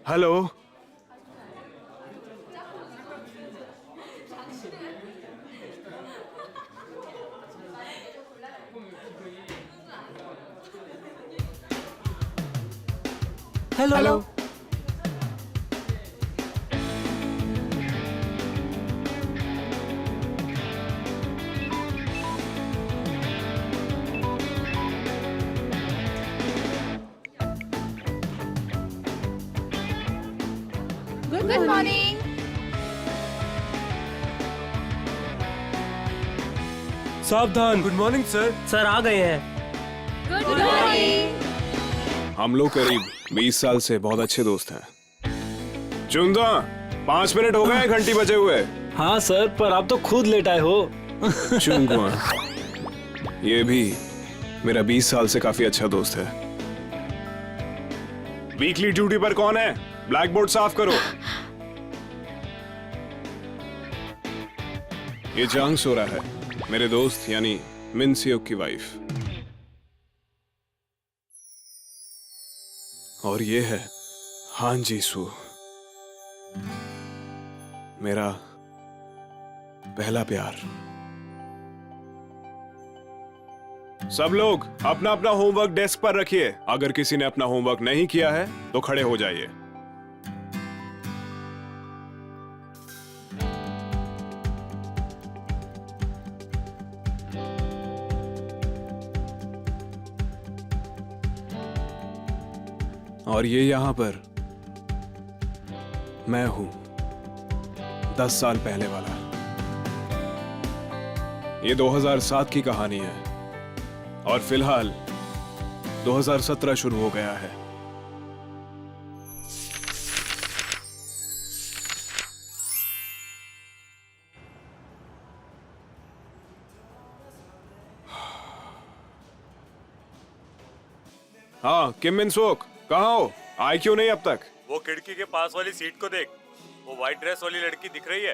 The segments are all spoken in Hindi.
Hello. Hello hello. Good morning. सावधान। Good morning sir. सर आ गए हैं। Good morning. हम लोग करीब 20 साल से बहुत अच्छे दोस्त हैं। चुंदा, 5 मिनट हो गए घंटी बजे हुए। हाँ सर, पर आप तो खुद लेट आए हो। चुंगुआ, ये भी मेरा 20 साल से काफी अच्छा दोस्त है। वीकली ड्यूटी पर कौन है? ब्लैक बोर्ड साफ करो। ये जांग सो रहा है, मेरे दोस्त यानी मिनसियोक की वाइफ। और ये है हान जीसू, मेरा पहला प्यार। सब लोग अपना अपना होमवर्क डेस्क पर रखिए। अगर किसी ने अपना होमवर्क नहीं किया है तो खड़े हो जाइए। और ये यहां पर मैं हूं, 10 साल पहले वाला। ये 2007 की कहानी है और फिलहाल 2017 शुरू हो गया है। हाँ, किम मिन सोक, कहाँ हो? आए क्यों नहीं अब तक? वो खिड़की के पास वाली सीट को देख, वो व्हाइट ड्रेस वाली लड़की दिख रही है।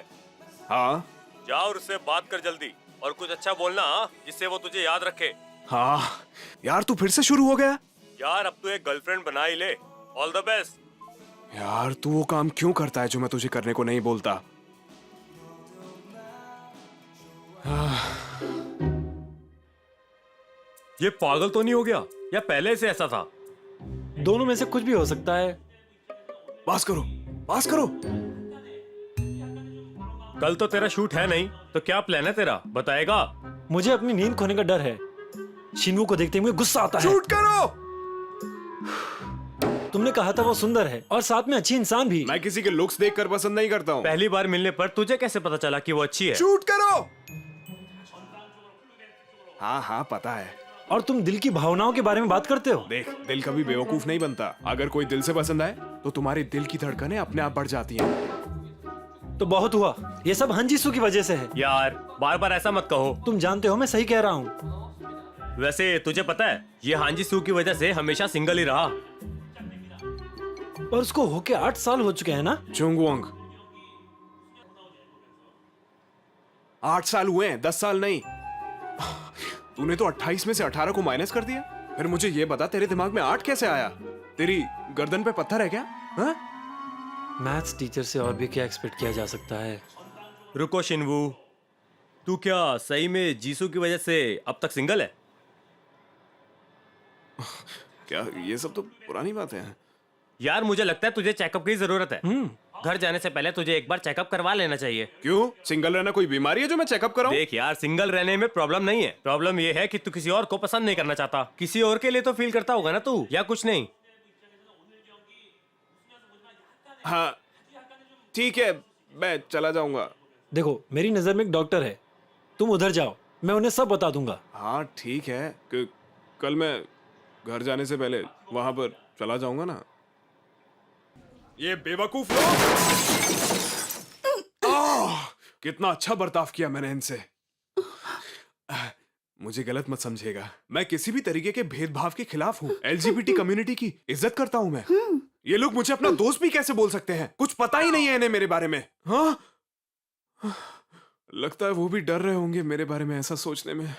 हाँ जा और उससे बात कर जल्दी, और कुछ अच्छा बोलना, हाँ, जिससे वो तुझे याद रखे। हाँ यार, तू फिर से शुरू हो गया। यार अब तू एक गर्लफ्रेंड बना ही ले। All the best. यार तू वो काम क्यों करता है जो मैं तुझे करने को नहीं बोलता? ये पागल तो नहीं हो गया, या पहले से ऐसा था? दोनों में से कुछ भी हो सकता है। पास करो, पास करो। कल तो तेरा शूट है नहीं, तो क्या प्लान है तेरा, बताएगा? मुझे अपनी नींद खोने का डर है। शिनवू को देखते ही मुझे गुस्सा आता है। शूट करो। तुमने कहा था वो सुंदर है और साथ में अच्छी इंसान भी। मैं किसी के लुक्स देखकर पसंद नहीं करता हूँ। पहली बार मिलने पर तुझे कैसे पता चला कि वो अच्छी है? शूट करो। हाँ हाँ पता है। और तुम दिल की भावनाओं के बारे में बात करते हो। देख, दिल कभी बेवकूफ नहीं बनता। अगर कोई दिल से पसंद आए तो तुम्हारे दिल की धड़कनें अपने आप बढ़ जाती हैं। तो बहुत हुआ, ये सब हंजीसू की वजह से है। यार बार बार ऐसा मत कहो। तुम जानते हो मैं सही कह रहा हूँ। वैसे तुझे पता है, ये हांजी सू की वजह से हमेशा सिंगल ही रहा। और उसको होके 8 साल हो चुके हैं ना। चुंगवोंग, 8 साल हुए हैं, 10 साल नहीं। तूने तो 28 में से 18 को माइनस कर दिया। फिर मुझे ये बता, तेरे दिमाग में 8 कैसे आया? तेरी गर्दन पे पत्थर है क्या? हाँ? मैथ्स टीचर से और भी क्या एक्सपेक्ट किया जा सकता है। रुको शिनवू, तू क्या सही में जीसू की वजह से अब तक सिंगल है? क्या ये सब तो पुरानी बातें हैं। यार मुझे लगता है तुझे चेकअप की जरूरत है। घर जाने से पहले तुझे एक बार चेकअप करवा लेना चाहिए। क्यों? सिंगल रहना कोई बीमारी है जो मैं चेकअप कराऊं? देख यार, सिंगल रहने में प्रॉब्लम नहीं है। प्रॉब्लम ये है कि तू किसी और को पसंद नहीं करना चाहता। किसी और के लिए तो फील करता होगा ना तू, या कुछ नहीं? हाँ ठीक है, मैं चला जाऊंगा। देखो, मेरी नजर में एक डॉक्टर है, तुम उधर जाओ, मैं उन्हें सब बता दूंगा। हाँ ठीक है, कल मैं घर जाने से पहले वहां पर चला जाऊंगा ना। ये बेवकूफ लोग! कितना अच्छा बर्ताव किया मैंने इनसे। मुझे गलत मत समझिएगा, मैं किसी भी तरीके के भेदभाव के खिलाफ हूँ। एलजीबीटी कम्युनिटी की इज्जत करता हूँ मैं। ये लोग मुझे अपना दोस्त भी कैसे बोल सकते हैं? कुछ पता ही नहीं है इन्हें मेरे बारे में। हाँ, लगता है वो भी डर रहे होंगे मेरे बारे में ऐसा सोचने में।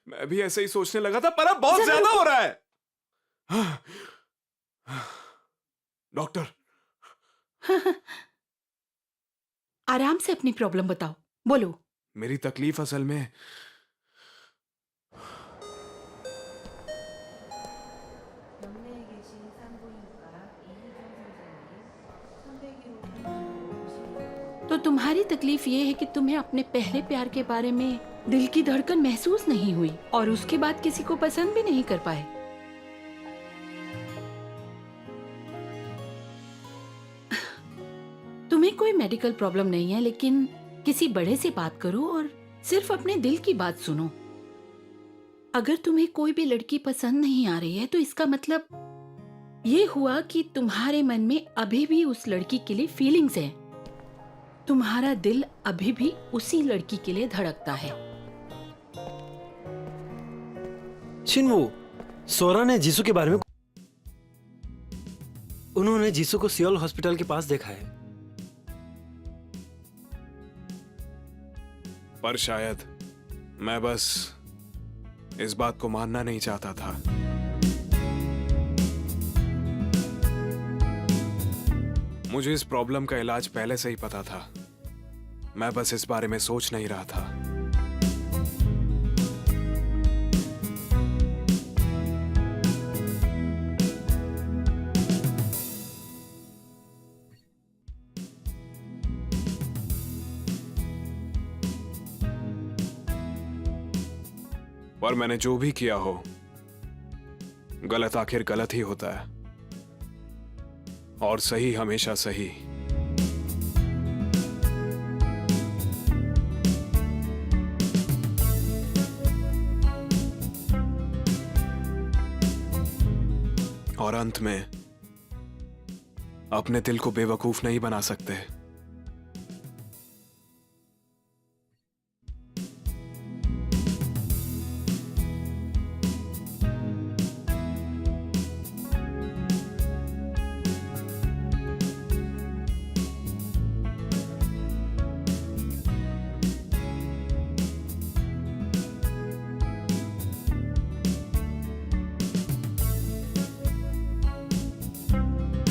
मैं भी ऐसे ही सोचने लगा था, पर अब बहुत ज्यादा हो रहा है। डॉक्टर, आराम से अपनी प्रॉब्लम बताओ, बोलो। मेरी तकलीफ असल में तो तुम्हारी तकलीफ ये है कि तुम्हें अपने पहले प्यार के बारे में दिल की धड़कन महसूस नहीं हुई और उसके बाद किसी को पसंद भी नहीं कर पाए। तुम्हें कोई मेडिकल प्रॉब्लम नहीं है, लेकिन किसी बड़े से बात करो और सिर्फ अपने दिल की बात सुनो। अगर तुम्हें कोई भी लड़की पसंद नहीं आ रही है तो इसका मतलब ये हुआ कि तुम्हारे मन में अभी भी उस लड़की के लिए फीलिंग्स है। तुम्हारा दिल अभी भी उसी लड़की के लिए धड़कता है। शिनवू, सोरा ने जीसू के बारे में, उन्होंने जीसू को सियोल हॉस्पिटल के पास देखा है। पर शायद मैं बस इस बात को मानना नहीं चाहता था। मुझे इस प्रॉब्लम का इलाज पहले से ही पता था, मैं बस इस बारे में सोच नहीं रहा था। पर मैंने जो भी किया हो, गलत आखिर गलत ही होता है और सही हमेशा सही। और अंत में अपने दिल को बेवकूफ नहीं बना सकते।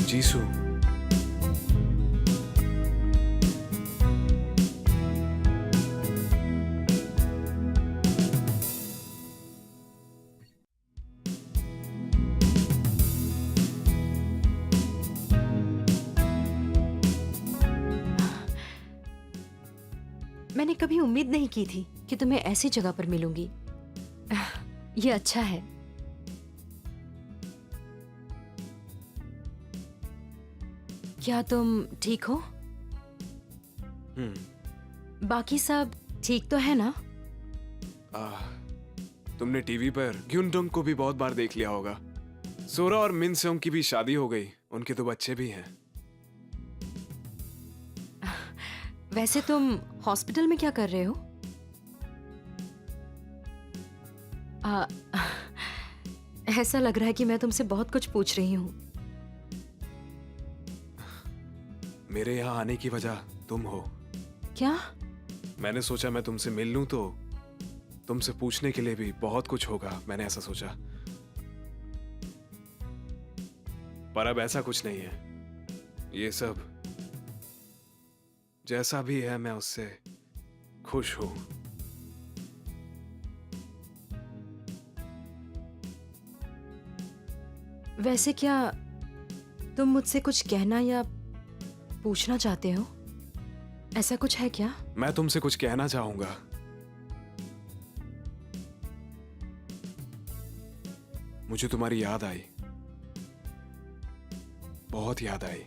जीसू, मैंने कभी उम्मीद नहीं की थी कि तुम्हें ऐसी जगह पर मिलूंगी। ये अच्छा है। क्या तुम ठीक हो? बाकी सब ठीक तो है ना? तुमने टीवी पर ग्युनडोंग को भी बहुत बार देख लिया होगा। सोरा और मिन सेओंग की भी शादी हो गई, उनके तो बच्चे भी हैं। वैसे तुम हॉस्पिटल में क्या कर रहे हो? ऐसा लग रहा है कि मैं तुमसे बहुत कुछ पूछ रही हूँ। मेरे यहाँ आने की वजह तुम हो। क्या? मैंने सोचा मैं तुमसे मिल लूं तो तुमसे पूछने के लिए भी बहुत कुछ होगा, मैंने ऐसा सोचा। पर अब ऐसा कुछ नहीं है। ये सब जैसा भी है मैं उससे खुश हूं। वैसे क्या तुम मुझसे कुछ कहना या पूछना चाहते हो? ऐसा कुछ है क्या? मैं तुमसे कुछ कहना चाहूंगा। मुझे तुम्हारी याद आई, बहुत याद आई।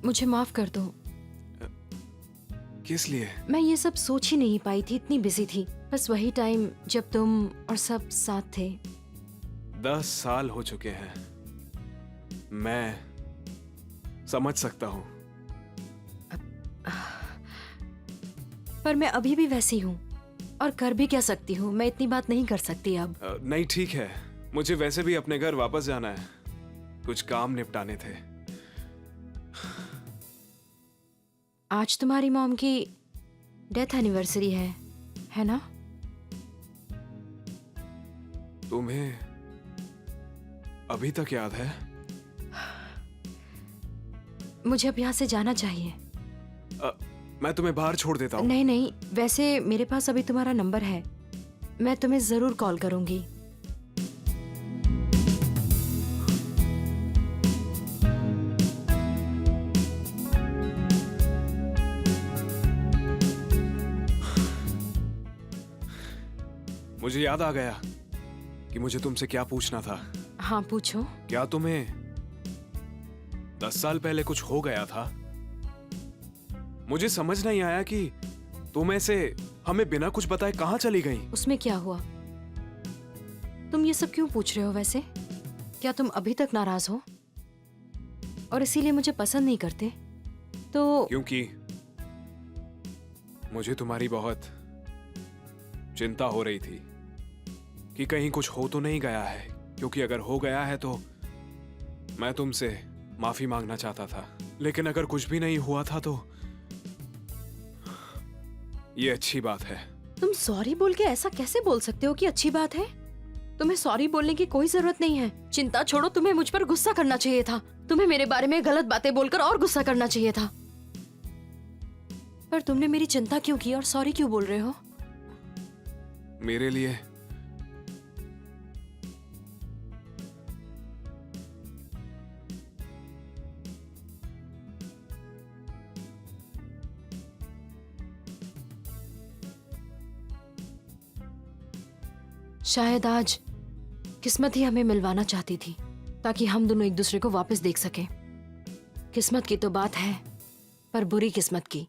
मुझे माफ कर दो। किस लिए? मैं ये सब सोच ही नहीं पाई थी, इतनी बिजी थी। बस वही टाइम जब तुम और सब साथ थे। 10 साल हो चुके हैं। मैं समझ सकता हूं। पर मैं अभी भी वैसी हूँ और कर भी क्या सकती हूँ। मैं इतनी बात नहीं कर सकती अब। नहीं ठीक है, मुझे वैसे भी अपने घर वापस जाना है, कुछ काम निपटाने थे। आज तुम्हारी मॉम की डेथ एनिवर्सरी है ना? तुम्हें अभी तक याद है? मुझे अब यहाँ से जाना चाहिए। मैं तुम्हें बाहर छोड़ देता हूँ। नहीं नहीं, वैसे मेरे पास अभी तुम्हारा नंबर है, मैं तुम्हें जरूर कॉल करूंगी। मुझे याद आ गया कि मुझे तुमसे क्या पूछना था। हाँ पूछो। क्या तुम्हें 10 साल पहले कुछ हो गया था? मुझे समझ नहीं आया कि तुम ऐसे हमें बिना कुछ बताए कहाँ चली गई। उसमें क्या हुआ? तुम ये सब क्यों पूछ रहे हो वैसे? क्या तुम अभी तक नाराज हो और इसीलिए मुझे पसंद नहीं करते? तो क्योंकि मुझे तुम्हारी बहुत चिंता हो रही थी कि कहीं कुछ हो तो नहीं गया है, क्योंकि अगर हो गया है तो मैं तुमसे माफी मांगना चाहता था, लेकिन अगर कुछ भी नहीं हुआ था तो ये अच्छी बात है। तुम सॉरी बोल के ऐसा कैसे बोल सकते हो कि अच्छी बात है? तुम्हें सॉरी बोलने की कोई जरूरत नहीं है। चिंता छोड़ो, तुम्हें मुझ पर गुस्सा करना चाहिए था। तुम्हें मेरे बारे में गलत बातें बोलकर और गुस्सा करना चाहिए था। पर तुमने मेरी चिंता क्यों की और सॉरी क्यों बोल रहे हो? मेरे लिए शायद आज किस्मत ही हमें मिलवाना चाहती थी ताकि हम दोनों एक दूसरे को वापस देख सकें। किस्मत की तो बात है, पर बुरी किस्मत की।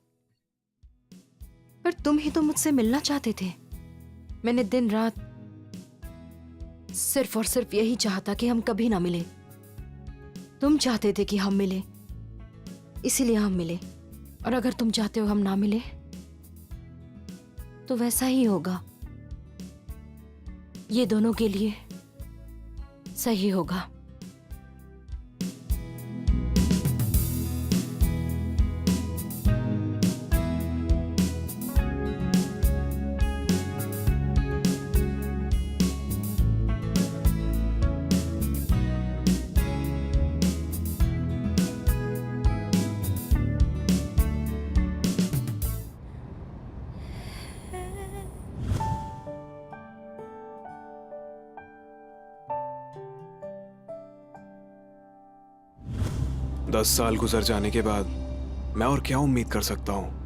पर तुम ही तो मुझसे मिलना चाहते थे। मैंने दिन रात सिर्फ और सिर्फ यही चाहता कि हम कभी ना मिले। तुम चाहते थे कि हम मिले, इसीलिए हम मिले। और अगर तुम चाहते हो हम ना मिले तो वैसा ही होगा। ये दोनों के लिए सही होगा। दस साल गुजर जाने के बाद मैं और क्या उम्मीद कर सकता हूं?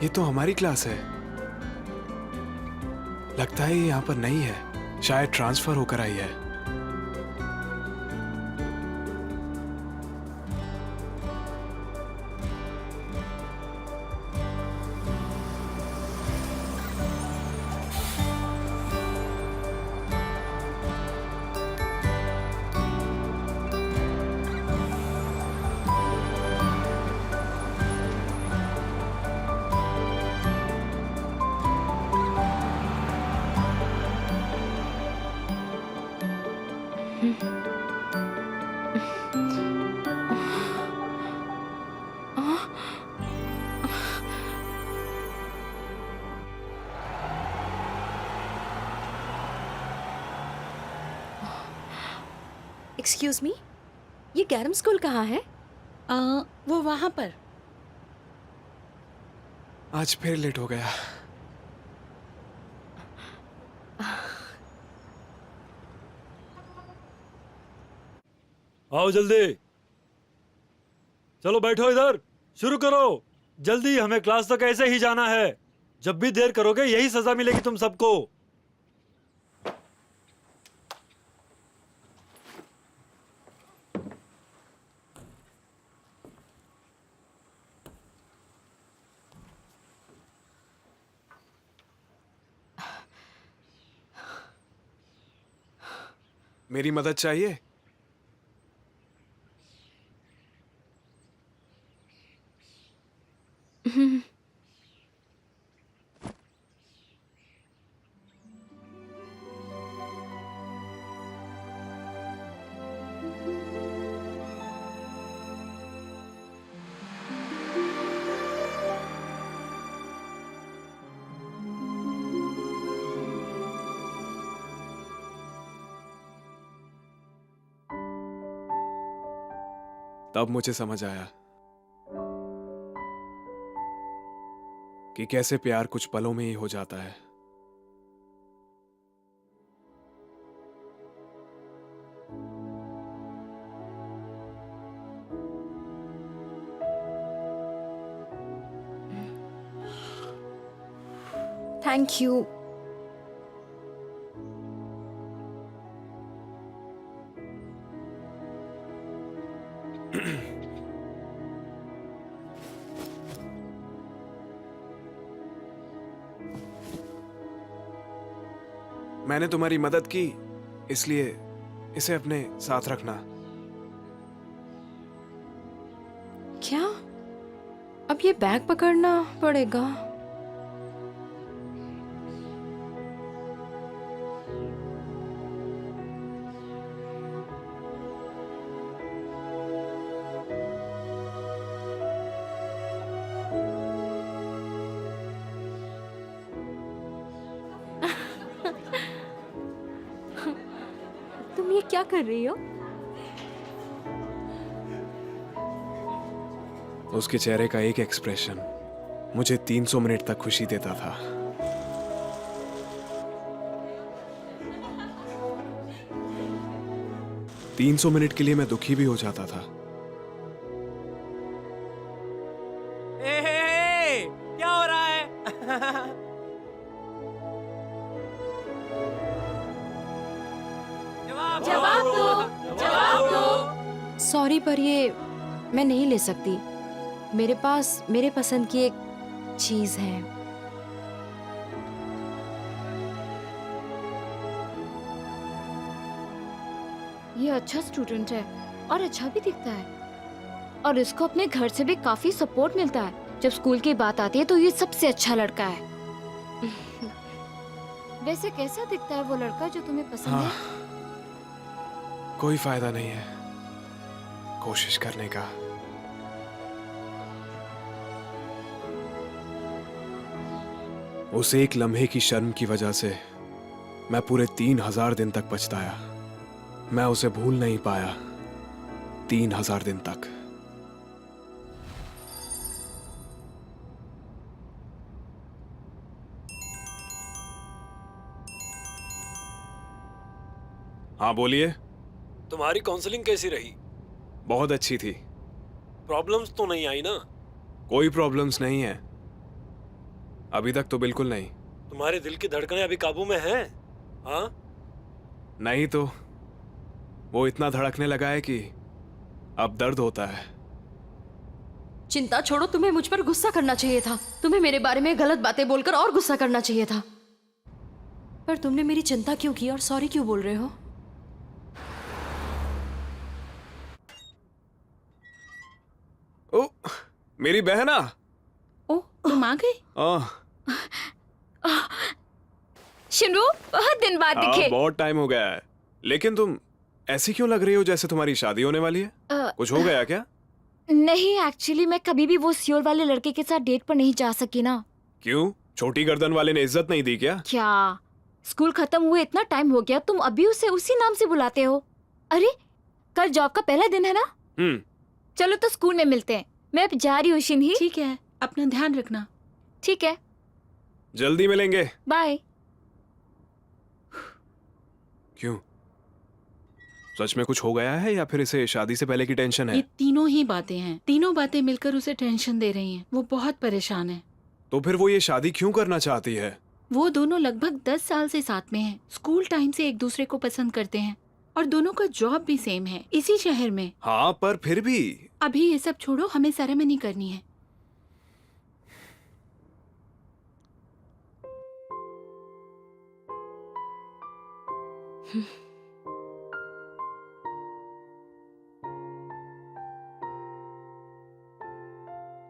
ये तो हमारी क्लास है। लगता है ये यहाँ पर नहीं है, शायद ट्रांसफर होकर आई है। एक्सक्यूज मी, ये कैरम स्कूल कहाँ है? वो वहां पर। आज फिर लेट हो गया। आओ जल्दी। चलो बैठो इधर, शुरू करो। जल्दी, हमें क्लास तक ऐसे ही जाना है। जब भी देर करोगे यही सजा मिलेगी तुम सबको। मेरी मदद चाहिए? तब मुझे समझ आया कि कैसे प्यार कुछ पलों में ही हो जाता है। Thank you. मैंने तुम्हारी मदद की, इसलिए इसे अपने साथ रखना। क्या अब ये बैग पकड़ना पड़ेगा? तुम ये क्या कर रही हो? उसके चेहरे का एक एक्सप्रेशन मुझे 300 मिनट तक खुशी देता था। तीन 300 मिनट के लिए मैं दुखी भी हो जाता था। क्या हो रहा है? जवाब दो, जवाब दो। सॉरी, पर ये मैं नहीं ले सकती। मेरे पास मेरे पसंद की एक चीज है। ये अच्छा स्टूडेंट है और अच्छा भी दिखता है, और इसको अपने घर से भी काफी सपोर्ट मिलता है। जब स्कूल की बात आती है तो ये सबसे अच्छा लड़का है। वैसे कैसा दिखता है वो लड़का जो तुम्हें पसंद है? कोई फायदा नहीं है कोशिश करने का। उस एक लम्हे की शर्म की वजह से मैं पूरे 3000 दिन तक पछताया। मैं उसे भूल नहीं पाया 3000 दिन तक। हाँ बोलिए। तुम्हारी काउंसलिंग कैसी रही? बहुत अच्छी थी। प्रॉब्लम्स तो नहीं आई ना? कोई प्रॉब्लम्स नहीं है, अभी तक तो बिल्कुल नहीं। तुम्हारे दिल की धड़कनें अभी काबू में हैं? हाँ? नहीं तो वो इतना धड़कने लगा है कि अब दर्द होता है। चिंता छोड़ो, तुम्हें मुझ पर गुस्सा करना चाहिए था। तुम्हें मेरे बारे में गलत बातें बोलकर और गुस्सा करना चाहिए था। पर तुमने मेरी चिंता क्यों की और सॉरी क्यों बोल रहे हो? ओ, मेरी बहना। ओ, तुम आ गई? शिनू, बहुत दिन बाद दिखे। बहुत टाइम हो गया है। लेकिन तुम ऐसी क्यों लग रही हो जैसे तुम्हारी शादी होने वाली है? कुछ हो गया क्या? नहीं, एक्चुअली मैं कभी भी वो सियोल वाले लड़के के साथ डेट पर नहीं जा सकी ना। क्यों? छोटी गर्दन वाले ने इज्जत नहीं दी क्या? क्या स्कूल खत्म हुए इतना टाइम हो गया, तुम अभी उसे उसी नाम से बुलाते हो? अरे कल जॉब का पहला दिन है ना। चलो तो स्कूल में मिलते हैं। मैं अब जा रही हूँ शिन्ही। ठीक है, अपना ध्यान रखना। ठीक है, जल्दी मिलेंगे। बाय। क्यों? सच में कुछ हो गया है या फिर इसे शादी से पहले की टेंशन ये है? तीनों ही बातें हैं। तीनों बातें मिलकर उसे टेंशन दे रही हैं। वो बहुत परेशान है। तो फिर वो ये शादी क्यों करना चाहती है? वो दोनों लगभग 10 साल से साथ में हैं। स्कूल टाइम से एक दूसरे को पसंद करते हैं और दोनों का जॉब भी सेम है, इसी शहर में। हाँ, पर फिर भी अभी ये सब छोड़ो, हमें सेरेमनी करनी है।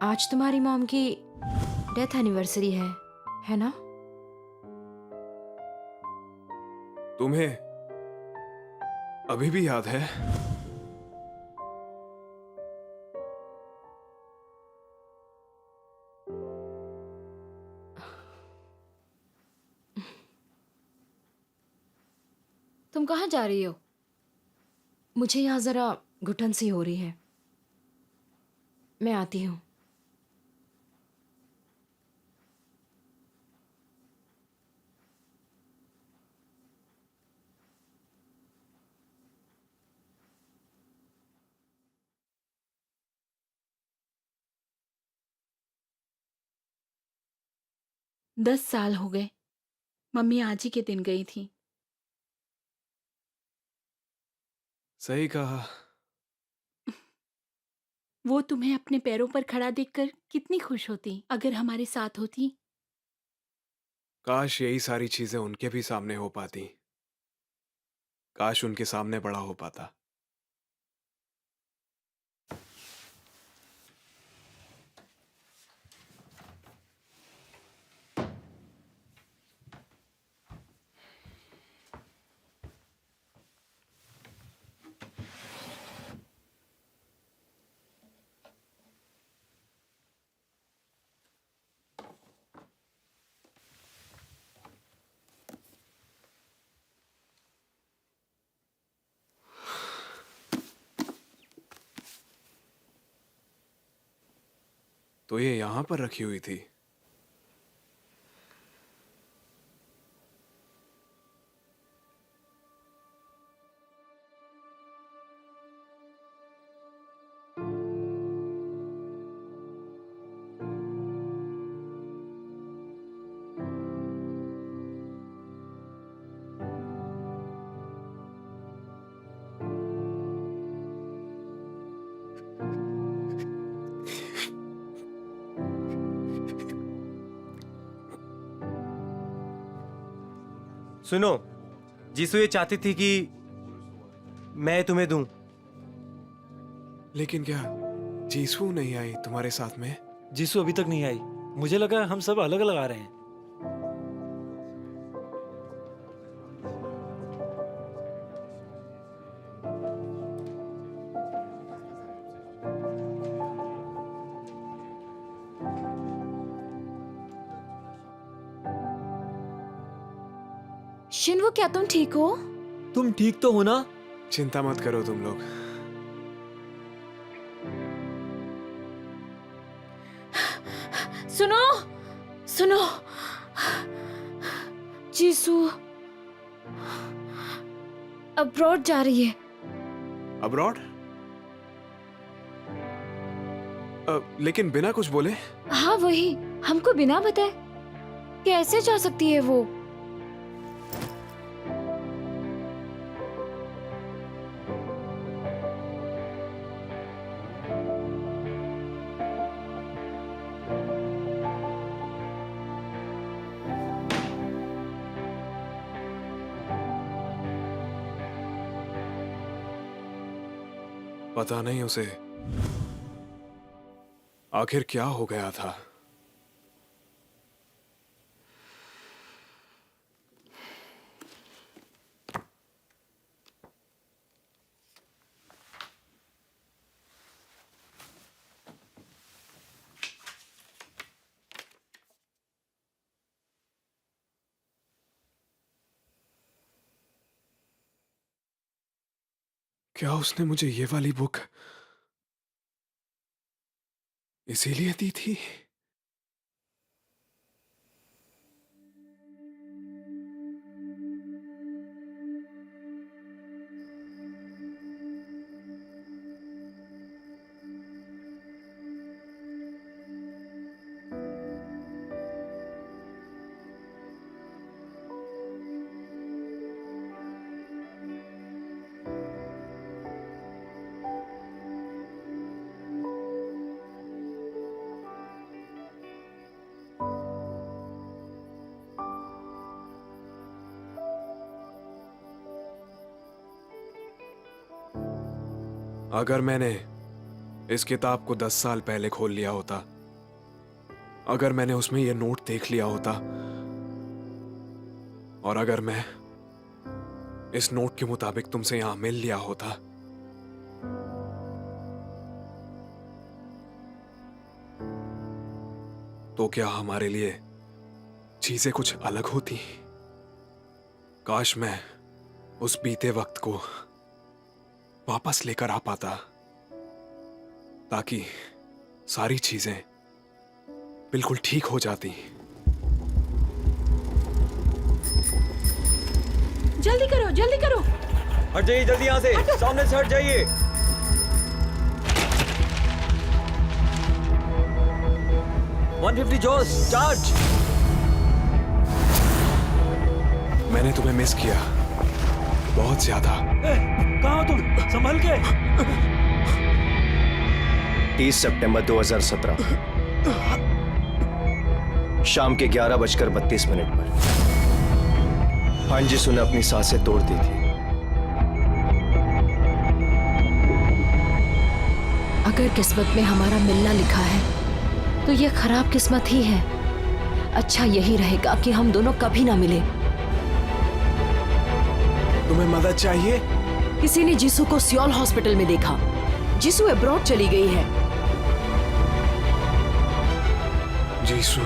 आज तुम्हारी मॉम की डेथ एनिवर्सरी है ना? तुम्हें अभी भी याद है? तुम कहाँ जा रही हो? मुझे यहाँ जरा घुटन सी हो रही है, मैं आती हूँ। दस साल हो गए। मम्मी आज ही के दिन गई थी। सही कहा। वो तुम्हें अपने पैरों पर खड़ा देखकर कितनी खुश होती अगर हमारे साथ होती। काश यही सारी चीजें उनके भी सामने हो पाती। काश उनके सामने बड़ा हो पाता। तो ये यहां पर रखी हुई थी। सुनो, जीसू ये चाहती थी कि मैं तुम्हें दूं। लेकिन क्या जीसू नहीं आई तुम्हारे साथ में? जीसू अभी तक नहीं आई। मुझे लगा हम सब अलग अलग आ रहे हैं। शिनवो, क्या तुम ठीक हो? तुम ठीक तो हो ना? चिंता मत करो तुम लोग। सुनो सुनो, जीसू अब्रॉड जा रही है। अब्रॉड? लेकिन बिना कुछ बोले? हाँ वही, हमको बिना बताए कैसे जा सकती है वो? पता नहीं उसे आखिर क्या हो गया था। क्या उसने मुझे ये वाली बुक इसीलिए दी थी? अगर मैंने इस किताब को 10 साल पहले खोल लिया होता, अगर मैंने उसमें यह नोट देख लिया होता, और अगर मैं इस नोट के मुताबिक तुमसे यहां मिल लिया होता, तो क्या हमारे लिए चीजें कुछ अलग होती? काश मैं उस बीते वक्त को वापस लेकर आ पाता, ताकि सारी चीजें बिल्कुल ठीक हो जाती। जल्दी करो, जल्दी करो। हट जाइए जल्दी यहाँ से, सामने से हट जाइए। $150 जॉस, चार्ज। मैंने तुम्हें मिस किया बहुत ज्यादा। कहाँ हो तुम? संभल के। 30 सितंबर 2017 शाम के 11:32 पर हांजिसू ने अपनी सांसें तोड़ दी थी। अगर किस्मत में हमारा मिलना लिखा है तो ये खराब किस्मत ही है। अच्छा यही रहेगा कि हम दोनों कभी ना मिले। तुम्हें मदद चाहिए? किसी ने जीसू को सियोल हॉस्पिटल में देखा। जीसू अब्रॉड चली गई है। जीसू,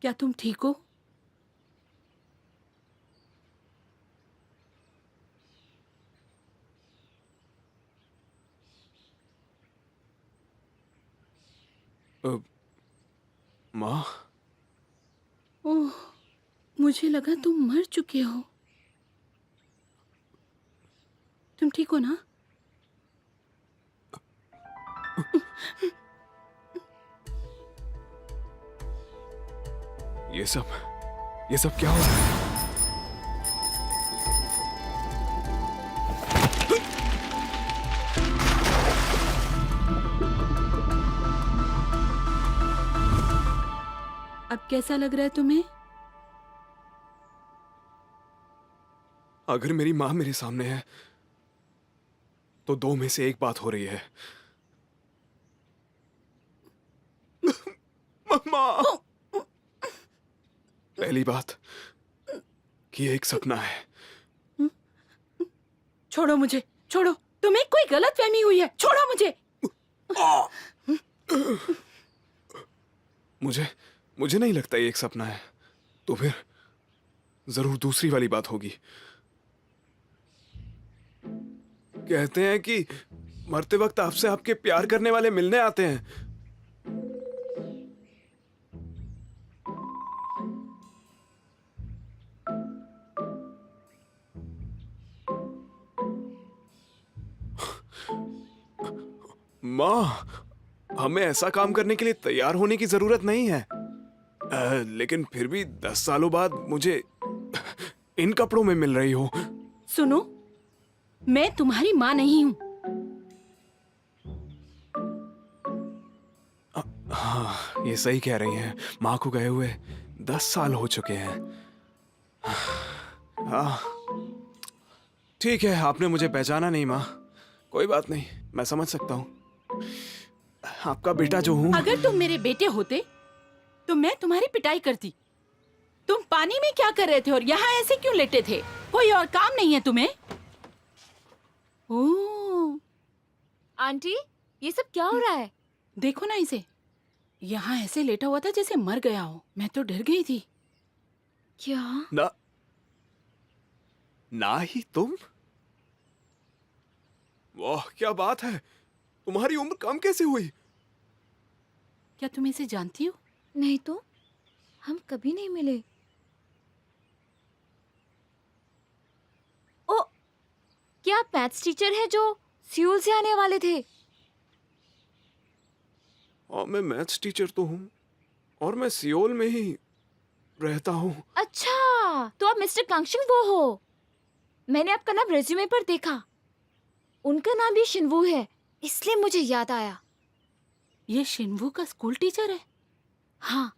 क्या तुम ठीक हो? माँ, ओह, मुझे लगा तुम मर चुके हो। तुम ठीक हो ना? ये सब क्या हो रहा है? अब कैसा लग रहा है तुम्हें? अगर मेरी माँ मेरे सामने है तो दो में से एक बात हो रही है। माँ, पहली बात कि एक सपना है। छोड़ो मुझे, छोड़ो। तुम्हें कोई गलतफहमी हुई है। छोड़ो मुझे। मुझे नहीं लगता ये एक सपना है। तो फिर जरूर दूसरी वाली बात होगी। कहते हैं कि मरते वक्त आपसे आपके प्यार करने वाले मिलने आते हैं। माँ, हमें ऐसा काम करने के लिए तैयार होने की जरूरत नहीं है। लेकिन फिर भी 10 सालों बाद मुझे इन कपड़ों में मिल रही हो। सुनो, मैं तुम्हारी माँ नहीं हूँ। हाँ, ये सही कह रही हैं। माँ को गए हुए 10 साल हो चुके हैं। हाँ, ठीक है, आपने मुझे पहचाना नहीं माँ। कोई बात नहीं, मैं समझ सकता हूँ। आपका बेटा जो हूँ। अगर तुम मेरे बेटे होते तो मैं तुम्हारी पिटाई करती। तुम पानी में क्या कर रहे थे और यहाँ ऐसे क्यों लेटे थे? कोई और काम नहीं है तुम्हें? ओह, आंटी, ये सब क्या हो रहा है? देखो ना इसे। यहाँ ऐसे लेटा हुआ था जैसे मर गया हो। मैं तो डर गई थी। क्या? ना ना ही तुम? वाह क्या बात है, तुम्हारी उम्र कम कैसे हुई? क्या तुम इसे जानती हो? नहीं तो हम कभी नहीं मिले। ओ, क्या आप मैथ्स टीचर हैं जो सियोल से आने वाले थे? और मैं मैथ्स टीचर तो हूँ और मैं सियोल में ही रहता हूँ। अच्छा, तो आप मिस्टर कांगशिंग वो हो। मैंने आपका नाम रेज्यूमे पर देखा। उनका नाम भी शिनवू है, इसलिए मुझे याद आया। ये शिनवू का स्कूल टीचर है? हाँ,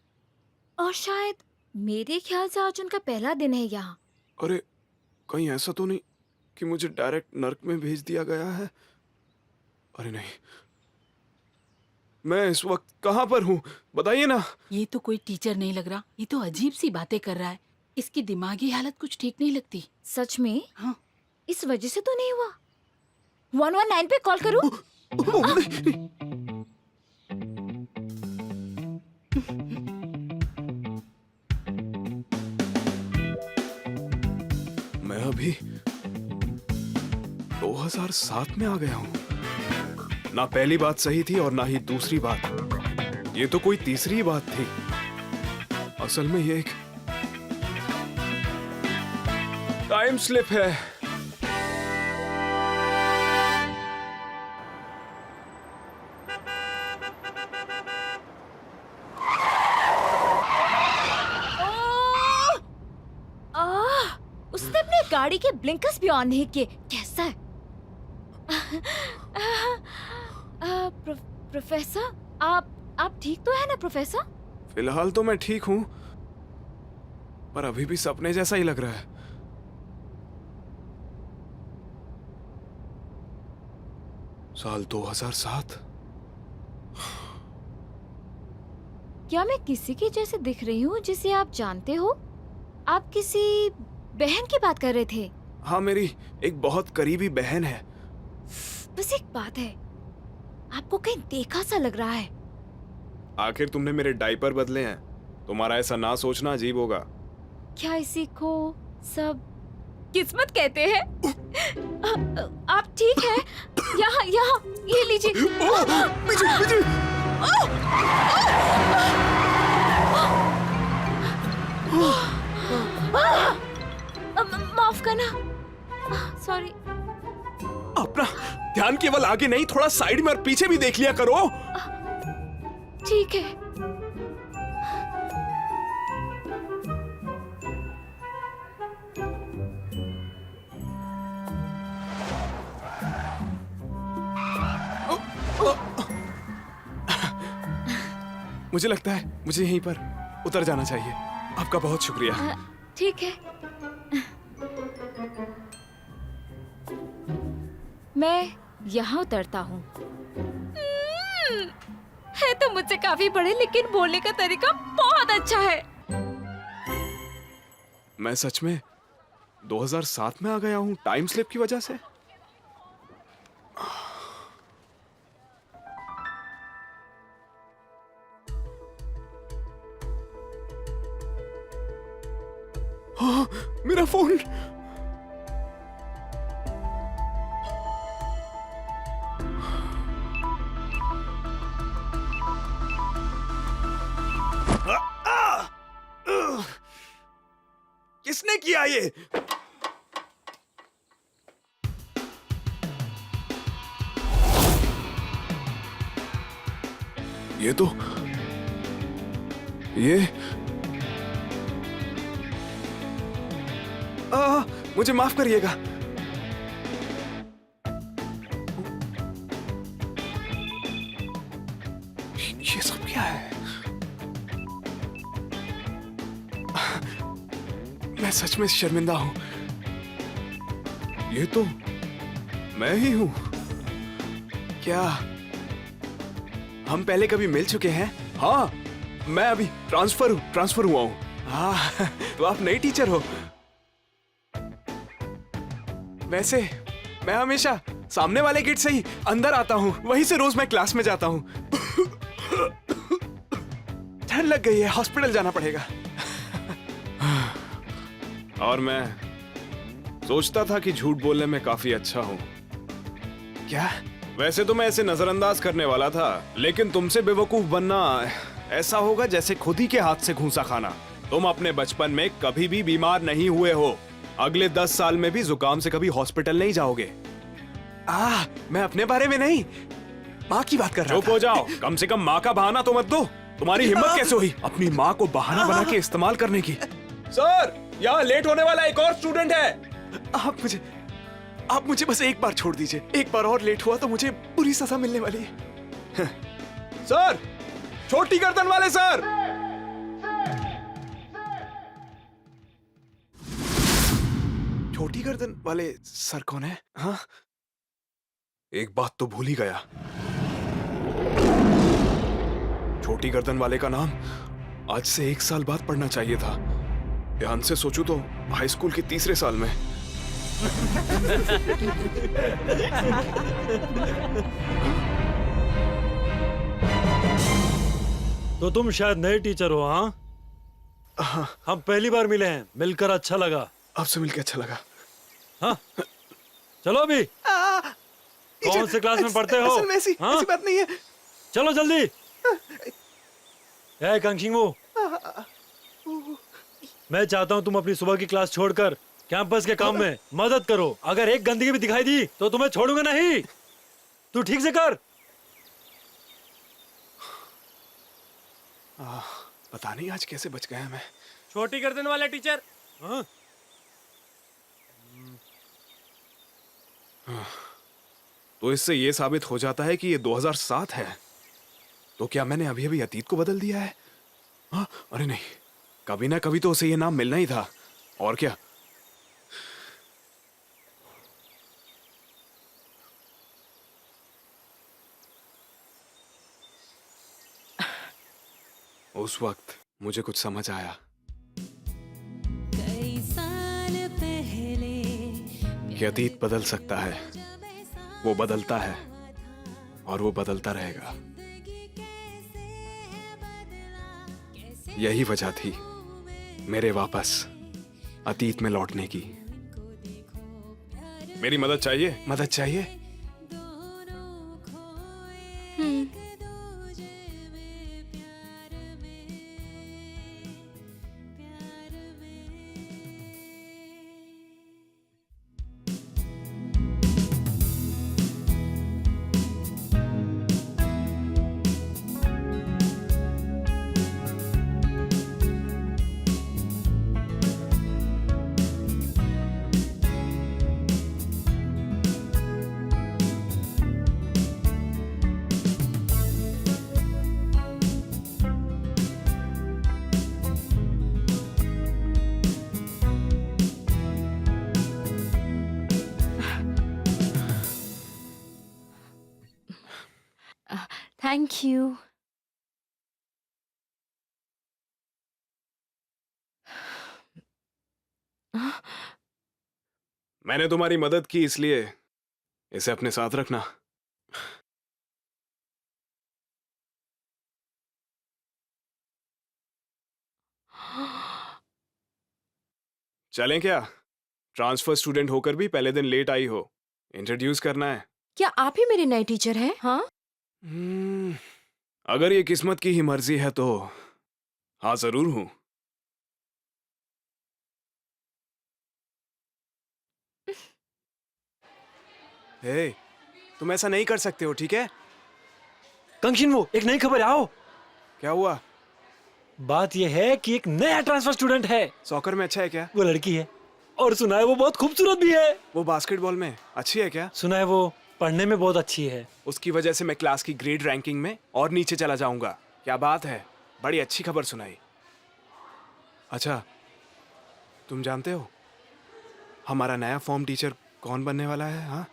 और शायद मेरे ख्याल से आज उनका पहला दिन है यहाँ। अरे कहीं ऐसा तो नहीं कि मुझे डायरेक्ट नर्क में भेज दिया गया है? अरे नहीं, मैं इस वक्त कहाँ पर हूँ बताइए ना। ये तो कोई टीचर नहीं लग रहा। ये तो अजीब सी बातें कर रहा है। इसकी दिमागी हालत कुछ ठीक नहीं लगती। सच में? हाँ। इस वजह से तो नहीं हुआ। 119 पे कॉल करूँ? मैं अभी 2007 में आ गया हूँ। ना पहली बात सही थी और ना ही दूसरी बात। ये तो कोई तीसरी बात थी। असल में ये एक टाइम स्लिप है। उसने अपने गाड़ी के ब्लिंकर्स भी ऑन नहीं किए। कैसा है? प्रोफेसर, आप ठीक तो है ना प्रोफेसर? फिलहाल तो मैं ठीक हूँ, पर अभी भी सपने जैसा ही लग रहा है। साल 2007। क्या मैं किसी की जैसे दिख रही हूँ जिसे आप जानते हो? आप किसी बहन की बात कर रहे थे। हाँ, मेरी एक बहुत करीबी बहन है। बस एक बात है, आपको कहीं देखा सा लग रहा है। आखिर तुमने मेरे डायपर बदले हैं, तुम्हारा ऐसा ना सोचना अजीब होगा। क्या इसी को सब किस्मत कहते हैं? आप ठीक है? यहाँ यहाँ ये लीजिए। माफ करना, सॉरी। अपना ध्यान केवल आगे नहीं, थोड़ा साइड में और पीछे भी देख लिया करो। ठीक है। मुझे लगता है मुझे यहीं पर उतर जाना चाहिए। आपका बहुत शुक्रिया। ठीक है, मैं यहाँ उतरता हूँ। है तो मुझसे काफी बड़े, लेकिन बोलने का तरीका बहुत अच्छा है। मैं सच में 2007 में आ गया हूँ टाइम स्लिप की वजह से। हाँ, मेरा फोन। किसने किया ये? ये मुझे माफ करिएगा। ये सब क्या है? मैं सच में शर्मिंदा हूं। ये तो मैं ही हूं। क्या हम पहले कभी मिल चुके हैं? हाँ, मैं अभी ट्रांसफर हुआ हूं। हाँ, तो आप नई टीचर हो। वैसे मैं हमेशा सामने वाले गेट से ही अंदर आता हूँ, वहीं से रोज मैं क्लास में जाता हूँ। लग गई है, हॉस्पिटल जाना पड़ेगा। और मैं सोचता था कि झूठ बोलने में काफी अच्छा हूं। क्या? वैसे तो मैं ऐसे नजरअंदाज करने वाला था, लेकिन तुमसे बेवकूफ बनना ऐसा होगा जैसे खुद ही के हाथ से घूंसा खाना। तुम अपने बचपन में कभी भी बीमार नहीं हुए हो। अगले 10 साल में भी जुकाम से कभी हॉस्पिटल नहीं जाओगे। मैं अपने बारे में नहीं, माँ की बात कर रहा था। चुप हो जाओ, कम से कम माँ का बहाना तो मत दो। तुम्हारी हिम्मत कैसे हुई अपनी माँ को बहाना बना के इस्तेमाल करने की? सर, यहाँ लेट होने वाला एक और स्टूडेंट है। आप मुझे बस एक बार छोड़ दीजिए। एक बार और लेट हुआ तो मुझे बुरी सजा मिलने वाली है। सर, छोटी गर्दन वाले सर। छोटी गर्दन वाले सर कौन है? हाँ, एक बात तो भूल ही गया। छोटी गर्दन वाले का नाम आज से 1 साल बाद पढ़ना चाहिए था। ध्यान से सोचूं तो हाई स्कूल के 3रे साल में। तो तुम शायद नए टीचर हो? हाँ, हम पहली बार मिले हैं, मिलकर अच्छा लगा। आपसे मिलकर अच्छा लगा। हाँ, चलो अभी। कौन से क्लास में पढ़ते हो? ऐसी बात नहीं है। चलो जल्दी। कंक्षिंगू, मैं चाहता हूं तुम अपनी सुबह की क्लास छोड़कर कैंपस के काम में मदद करो। अगर एक गंदगी भी दिखाई दी तो तुम्हें छोड़ूंगा नहीं। तू ठीक से कर। पता नहीं आज कैसे बच गया मैं। छोटी गर्दन वाला टीचर। हाँ? तो इससे ये साबित हो जाता है कि ये 2007 है। तो क्या मैंने अभी अभी अतीत को बदल दिया है? हाँ? अरे नहीं, कभी ना कभी तो उसे ये नाम मिलना ही था। और क्या? उस वक्त मुझे कुछ समझ आया। कई साल पहले कि अतीत बदल सकता है, वो बदलता है और वो बदलता रहेगा। यही वजह थी मेरे वापस अतीत में लौटने की। मेरी मदद चाहिए? मदद चाहिए? Thank you. मैंने तुम्हारी मदद की, इसलिए इसे अपने साथ रखना। चलें क्या? ट्रांसफर स्टूडेंट होकर भी पहले दिन लेट आई हो। इंट्रोड्यूस करना है। क्या आप ही मेरे नए टीचर हैं? हाँ, अगर ये किस्मत की ही मर्जी है तो हाँ, जरूर हूं। हे, तुम ऐसा नहीं कर सकते हो, ठीक है? कंक्षिंगू, एक नई खबर आओ। क्या हुआ? बात यह है कि एक नया ट्रांसफर स्टूडेंट है। सॉकर में अच्छा है क्या? वो लड़की है और सुना है वो बहुत खूबसूरत भी है। वो बास्केटबॉल में अच्छी है क्या? सुना है वो पढ़ने में बहुत अच्छी है। उसकी वजह से मैं क्लास की ग्रेड रैंकिंग में और नीचे चला जाऊंगा। क्या बात है, बड़ी अच्छी खबर सुनाई। अच्छा, तुम जानते हो हमारा नया फॉर्म टीचर कौन बनने वाला है? हाँ,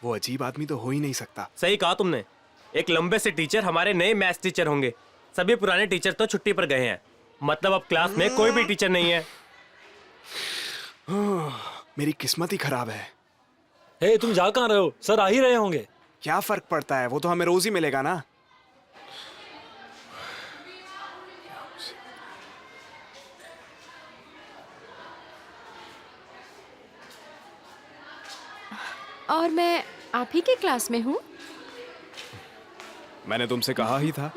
वो अजीब आदमी तो हो ही नहीं सकता। सही कहा तुमने। एक लंबे से टीचर हमारे नए मैथ्स टीचर होंगे। सभी पुराने टीचर तो छुट्टी पर गए हैं। मतलब अब क्लास में कोई भी टीचर नहीं है। मेरी किस्मत ही खराब है। हे, तुम जा कहाँ रहे हो? सर आ ही रहे होंगे। क्या फर्क पड़ता है, वो तो हमें रोज ही मिलेगा ना। और मैं आप ही के क्लास में हूँ। मैंने तुमसे कहा ही था।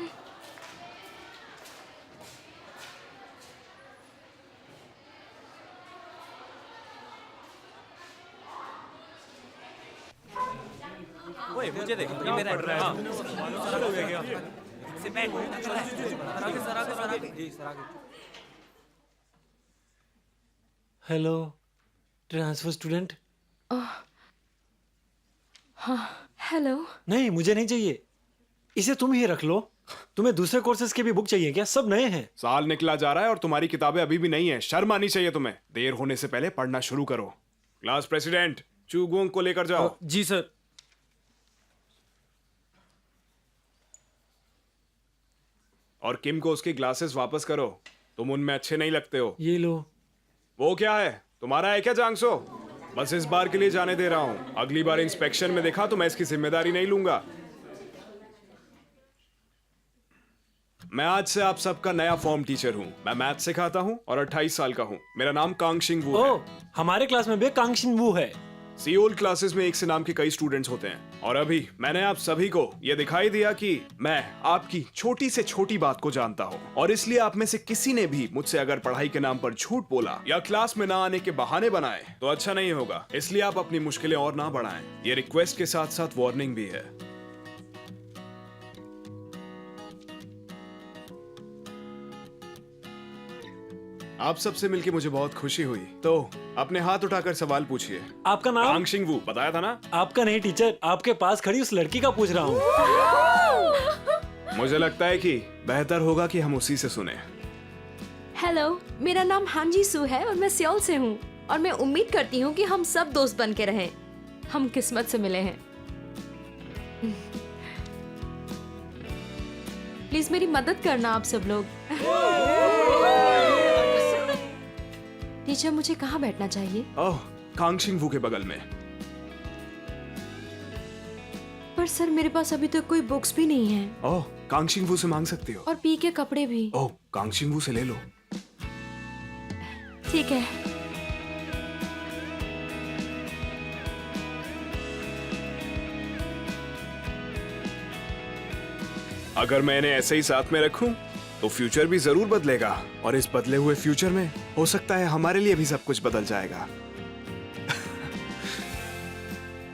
ओए मुझे देख, ये मेरा है। हाँ। चलो, हो गया। से बैठ। सर आगे। Hello transfer student. हेलो। नहीं, मुझे नहीं चाहिए, इसे तुम ही रख लो। तुम्हें दूसरे कोर्सेज की भी बुक चाहिए क्या? सब नए हैं। साल निकला जा रहा है और तुम्हारी किताबें अभी भी नहीं है। शर्म आनी चाहिए तुम्हें। देर होने से पहले पढ़ना शुरू करो। क्लास प्रेसिडेंट, चूगोंग को लेकर जाओ। जी सर। और किम को उसकी ग्लासेस वापस करो। तुम उनमें अच्छे नहीं लगते हो। ये लो। वो क्या है, तुम्हारा है क्या जांगसो? बस इस बार के लिए जाने दे रहा हूं। अगली बार इंस्पेक्शन में देखा तो मैं इसकी जिम्मेदारी नहीं लूंगा। मैं आज से आप सबका नया फॉर्म टीचर हूं। मैं मैथ सिखाता हूं और 28 साल का हूं। मेरा नाम कांगशिंग वू है। ओ, हमारे क्लास में भी कांगशिन वू है। सियोल क्लासेस में एक से नाम के कई स्टूडेंट्स होते हैं और अभी मैंने आप सभी को यह दिखाई दिया कि मैं आपकी छोटी से छोटी बात को जानता हूं और इसलिए आप में से किसी ने भी मुझसे अगर पढ़ाई के नाम पर झूठ बोला या क्लास में ना आने के बहाने बनाए तो अच्छा नहीं होगा। इसलिए आप अपनी मुश्किलें और ना बढ़ाएं। ये रिक्वेस्ट के साथ साथ वार्निंग भी है। आप सबसे मिलके मुझे बहुत खुशी हुई। तो अपने हाथ उठाकर सवाल पूछिए। आपका नाम? कांगशिंग वू, बताया था ना। आपका नहीं टीचर, आपके पास खड़ी उस लड़की का पूछ रहा हूँ। मुझे लगता है कि बेहतर होगा कि हम उसी से सुने। हेलो, मेरा नाम हांजी सू है और मैं सियोल से हूँ और मैं उम्मीद करती हूँ कि हम सब दोस्त बन के रहें। हम किस्मत से मिले हैं। प्लीज मेरी मदद करना आप सब लोग। टीचर, मुझे कहाँ बैठना चाहिए? ओह, कांगशिंग वू के बगल में। पर सर, मेरे पास अभी तक कोई बुक्स भी नहीं है ओह, कांगशिंग वू से मांग सकते हो। और पी के कपड़े भी। ओह, कांगशिंग वू से ले लो। ठीक है। अगर मैं इन्हें ऐसे ही साथ में रखूं तो फ्यूचर भी जरूर बदलेगा और इस बदले हुए फ्यूचर में हो सकता है हमारे लिए भी सब कुछ बदल जाएगा।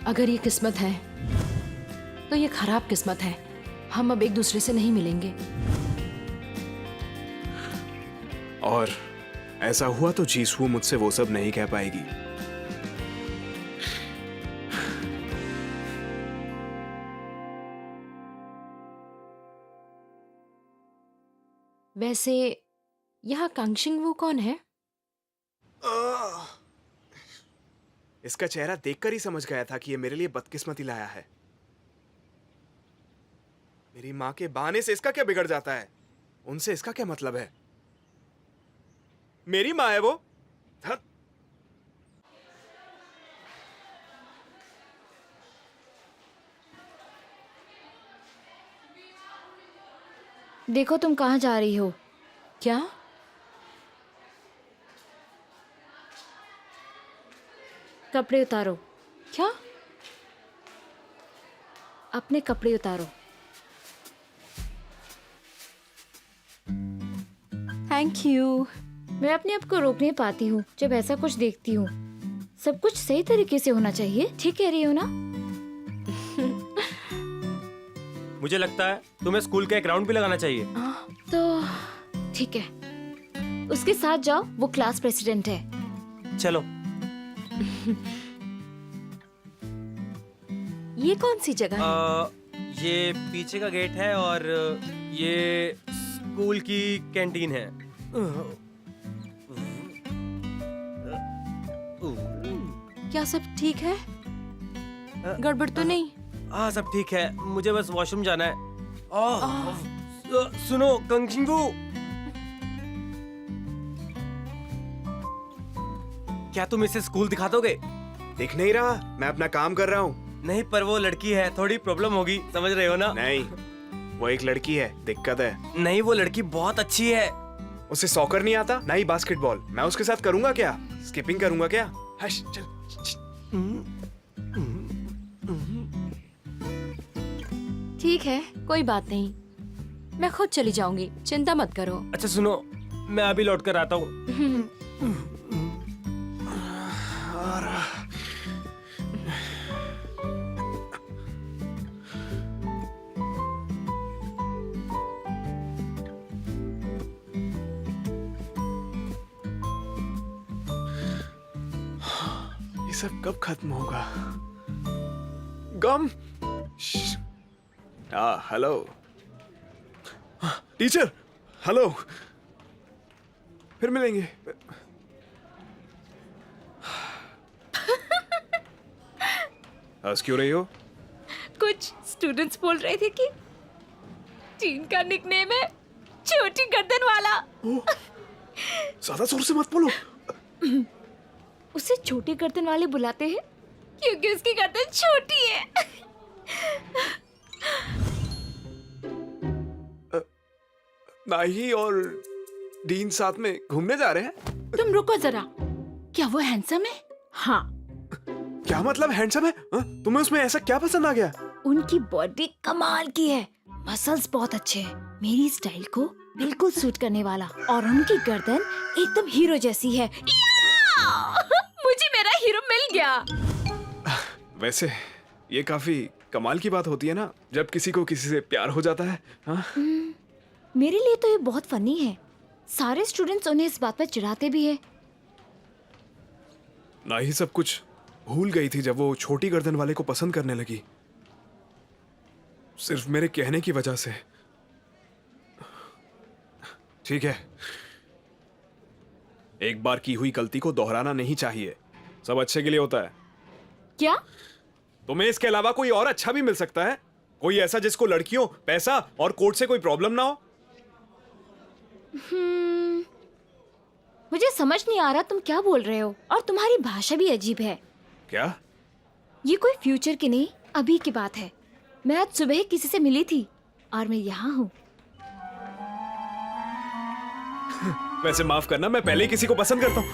अगर ये किस्मत है तो ये खराब किस्मत है। हम अब एक दूसरे से नहीं मिलेंगे। और ऐसा हुआ तो जीसू मुझसे वो सब नहीं कह पाएगी। वैसे यहाँ कांगशिंग वू कौन है? इसका चेहरा देखकर ही समझ गया था कि ये मेरे लिए बदकिस्मती लाया है। मेरी माँ के बहाने से इसका क्या बिगड़ जाता है? उनसे इसका क्या मतलब है? मेरी माँ है वो। धत। देखो तुम कहाँ जा रही हो। क्या? कपड़े उतारो। क्या? अपने कपड़े उतारो। Thank you. मैं अपने आप को रोक नहीं पाती हूँ जब ऐसा कुछ देखती हूँ। सब कुछ सही तरीके से होना चाहिए। ठीक कह रही हो ना? मुझे लगता है तुम्हें स्कूल का एक राउंड भी लगाना चाहिए। तो ठीक है, उसके साथ जाओ। वो क्लास प्रेसिडेंट है। चलो। ये कौन सी जगह है? ये पीछे का गेट है और ये स्कूल की कैंटीन है। क्या सब ठीक है? गड़बड़ तो नहीं? हाँ सब ठीक है, मुझे बस वॉशरूम जाना है। सुनो कांगशिंग वू, क्या तुम इसे स्कूल दिखा दोगे? दिख नहीं रहा? मैं अपना काम कर रहा हूँ। नहीं पर वो लड़की है, थोड़ी प्रॉब्लम होगी, समझ रहे हो ना? नहीं, वो एक लड़की है, दिक्कत है। नहीं वो लड़की बहुत अच्छी है। उसे सॉकर नहीं आता, ना ही बास्केटबॉल। मैं उसके साथ करूंगा क्या? स्किपिंग करूंगा क्या? हश, चल। ठीक है, कोई बात नहीं, मैं खुद चली जाऊंगी, चिंता मत करो। अच्छा सुनो, मैं अभी लौट कर आता हूँ। ये सब कब खत्म होगा? गम। हेलो टीचर, हेलो, फिर मिलेंगे। हंस क्यों रही हो? कुछ स्टूडेंट्स बोल रहे थे कि टीन का निकनेम है छोटी गर्दन वाला। ज्यादा जोर से मत बोलो। उसे छोटी गर्दन वाले बुलाते हैं क्योंकि उसकी गर्दन छोटी है। नाही और डीन साथ में घूमने जा रहे हैं? तुम रुको जरा, क्या वो हैंडसम है? हाँ, क्या मतलब हैंडसम है? तुम्हें उसमें ऐसा क्या पसंद आ गया? उनकी बॉडी कमाल की है, मसल्स बहुत अच्छे हैं, मेरी स्टाइल को बिल्कुल सूट करने वाला, और उनकी गर्दन एकदम हीरो जैसी है। मुझे मेरा हीरो मिल गया। वैसे ये काफी कमाल की बात होती है ना, जब किसी को किसी से प्यार हो जाता है। हाँ? मेरे लिए तो ये बहुत फनी है। सारे स्टूडेंट्स उन्हें इस बात पर चिढ़ाते भी हैं। ना ही सब कुछ भूल गई थी जब वो छोटी गर्दन वाले को पसंद करने लगी, सिर्फ मेरे कहने की वजह से। ठीक है, एक बार की हुई गलती को दोहराना नहीं चाहिए, सब अच्छे के लिए होता है। क्या? तुम्हें इसके अलावा कोई और अच्छा भी मिल सकता है, कोई ऐसा जिसको लड़कियों, पैसा और कोर्ट से कोई प्रॉब्लम ना हो। मुझे समझ नहीं आ रहा तुम क्या बोल रहे हो, और तुम्हारी भाषा भी अजीब है। क्या? ये कोई फ्यूचर की नहीं, अभी की बात है। मैं आज सुबह किसी से मिली थी और मैं यहाँ हूँ। वैसे माफ करना, मैं पहले ही किसी को पसंद करता हूँ,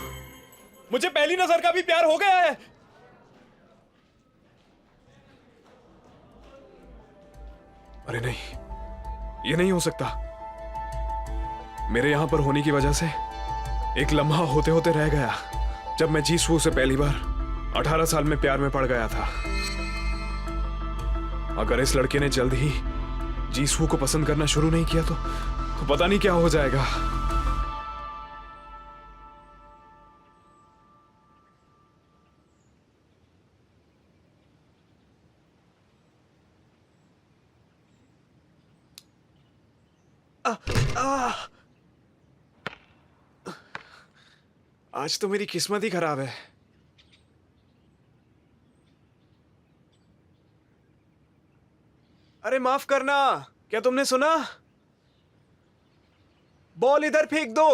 मुझे पहली नजर का भी प्यार हो गया है। अरे नहीं, ये नहीं हो सकता। मेरे यहां पर होने की वजह से एक लम्हा होते होते रह गया, जब मैं जीसू से पहली बार 18 साल में प्यार में पड़ गया था। अगर इस लड़के ने जल्द ही जीसू को पसंद करना शुरू नहीं किया तो पता नहीं क्या हो जाएगा। आज तो मेरी किस्मत ही खराब है। अरे माफ करना, क्या तुमने सुना? बॉल इधर फेंक दो।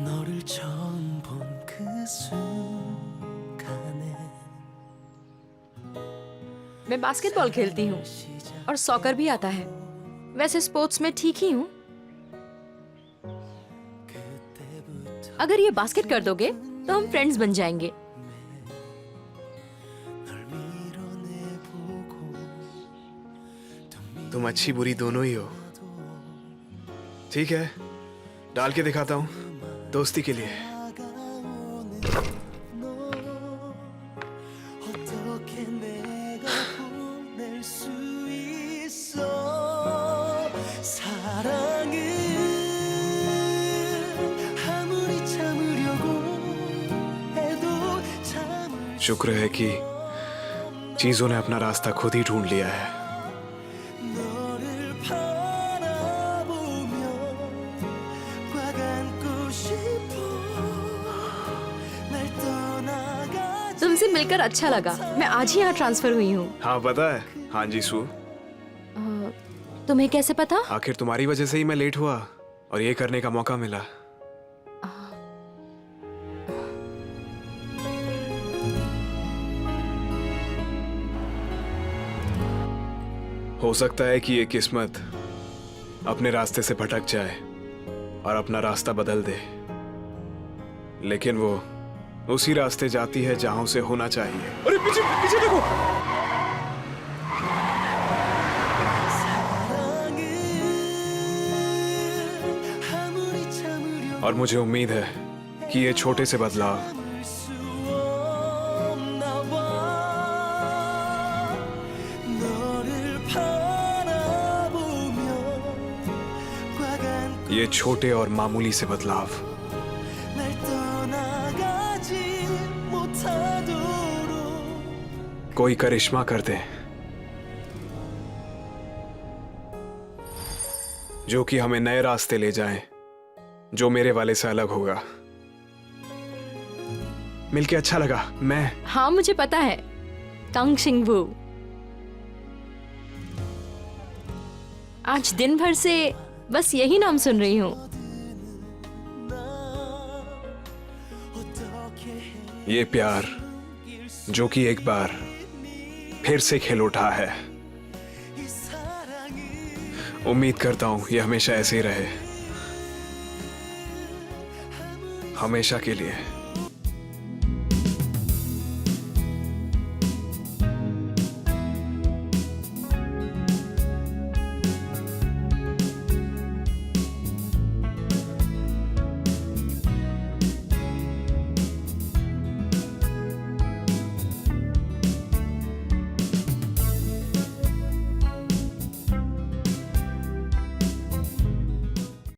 너를 처음 본 그 순간에 मैं बास्केटबॉल खेलती हूँ और सॉकर भी आता है। वैसे स्पोर्ट्स में ठीक ही हूँ। अगर ये बास्केट कर दोगे तो हम फ्रेंड्स बन जाएंगे। तुम अच्छी बुरी दोनों ही हो। ठीक है, डाल के दिखाता हूँ, दोस्ती के लिए। 어떻게 내가 보낼 수 있어 사랑은 아무리 참으려고 해도 참을 शुक्र है कि चीजों ने अपना रास्ता खुद ही ढूंढ लिया है। 너를 바라보며 꽉 안고 싶어 날 떠나가 तुमसे मिलकर अच्छा लगा। मैं आज ही यहाँ ट्रांसफर हुई हूँ। हाँ पता है। हाँ जी सू, तुम्हें कैसे पता? आखिर तुम्हारी वजह से ही मैं लेट हुआ और ये करने का मौका मिला। हो सकता है कि ये किस्मत अपने रास्ते से भटक जाए और अपना रास्ता बदल दे, लेकिन वो उसी रास्ते जाती है जहां उसे होना चाहिए। अरे पीछे पीछे देखो। 아무리 참으려 और मुझे उम्मीद है कि ये छोटे से बदलाव 참을 수 없나 봐 너를 바라보며 과간 ये छोटे और मामूली से बदलाव 날 떠나가지 못하도록 कोई करिश्मा कर दे, जो कि हमें नए रास्ते ले जाए, जो मेरे वाले से अलग होगा। मिलके अच्छा लगा। मैं हाँ मुझे पता है, कांग शिंगवू। आज दिन भर से बस यही नाम सुन रही हूँ। ये प्यार जो कि एक बार फिर से खिल उठा है, उम्मीद करता हूं ये हमेशा ऐसे ही रहे, हमेशा के लिए।